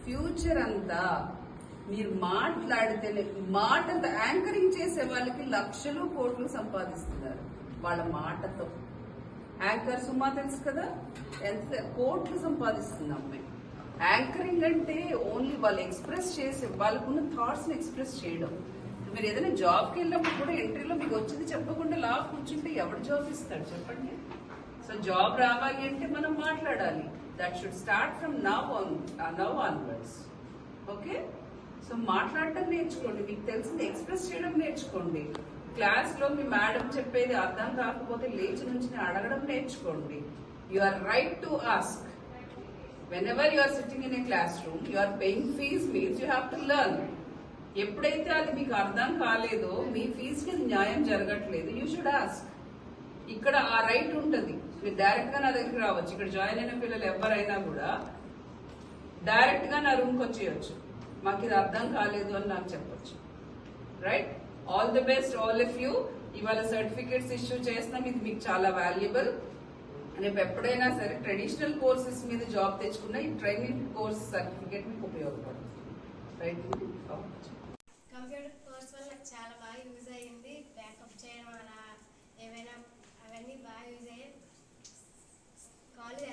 Future అంతా మీరు మాట్లాడితేనే మాట యాంకరింగ్ చేసే వాళ్ళకి లక్షలు కోట్లు సంపాదిస్తున్నారు వాళ్ళ మాటతో. యాంకర్ సుమా తెలుసు కదా, ఎంత కోట్లు సంపాదిస్తుంది అమ్మాయి. యాంకరింగ్ అంటే ఓన్లీ వాళ్ళు ఎక్స్ప్రెస్ చేసే వాళ్ళకున్న థాట్స్ ని ఎక్స్ప్రెస్ చేయడం. మీరు ఏదైనా జాబ్కి వెళ్ళినప్పుడు కూడా ఎంట్రీలో మీకు వచ్చింది చెప్పకుండా లా కూర్చుంటే ఎవరు జాబ్ ఇస్తాడు చెప్పండి. సో జాబ్ రావాలి అంటే మనం మాట్లాడాలి. That should start from now onwards. Okay, so మాట్లాడటం నేర్చుకోండి, మీకు తెలిసింది ఎక్స్ప్రెస్ చేయడం నేర్చుకోండి. క్లాస్ లో మీ మేడం చెప్పేది అర్థం కాకపోతే లేచి నుంచి అడగడం నేర్చుకోండి. You are right to ask. whenever you are sitting in a classroom, you are paying fees means you have to learn. ఎప్పుడైతే అది మీకు అర్థం కాలేదో, మీ ఫీజుకి న్యాయం జరగట్లేదు, యూ షుడ్ ఆస్క్. ఇక్కడ ఆ రైట్ ఉంటుంది. మీరు డైరెక్ట్ గా నా దగ్గర రావచ్చు. ఇక్కడ జాయిన్ అయిన పిల్లలు ఎవరైనా కూడా డైరెక్ట్ గా నా రూమ్కి వచ్చేయచ్చు. మాకు ఇది అర్థం కాలేదు అని నాకు చెప్పొచ్చు. Right? All the best all of you. ఇవాళ సర్టిఫికేట్స్ ఇష్యూ చేస్తున్నాం, ఇది మీకు చాలా వాల్యుబుల్. రేపు ఎప్పుడైనా సరే ట్రెడిషనల్ కోర్సెస్ మీద జాబ్ తెచ్చుకున్న ఈ ట్రైనింగ్ కోర్స్ సర్టిఫికేట్ మీకు ఉపయోగపడుతుంది. రైట్? కంప్యూటర్ కోర్స్ వల్ల నాకు చాలా బాగా యూజ్ అయ్యింది. బ్యాకప్ చేయడం అలా ఏమైనా అవన్నీ బాగా యూజ్ అయ్యాయి. కాలేజ్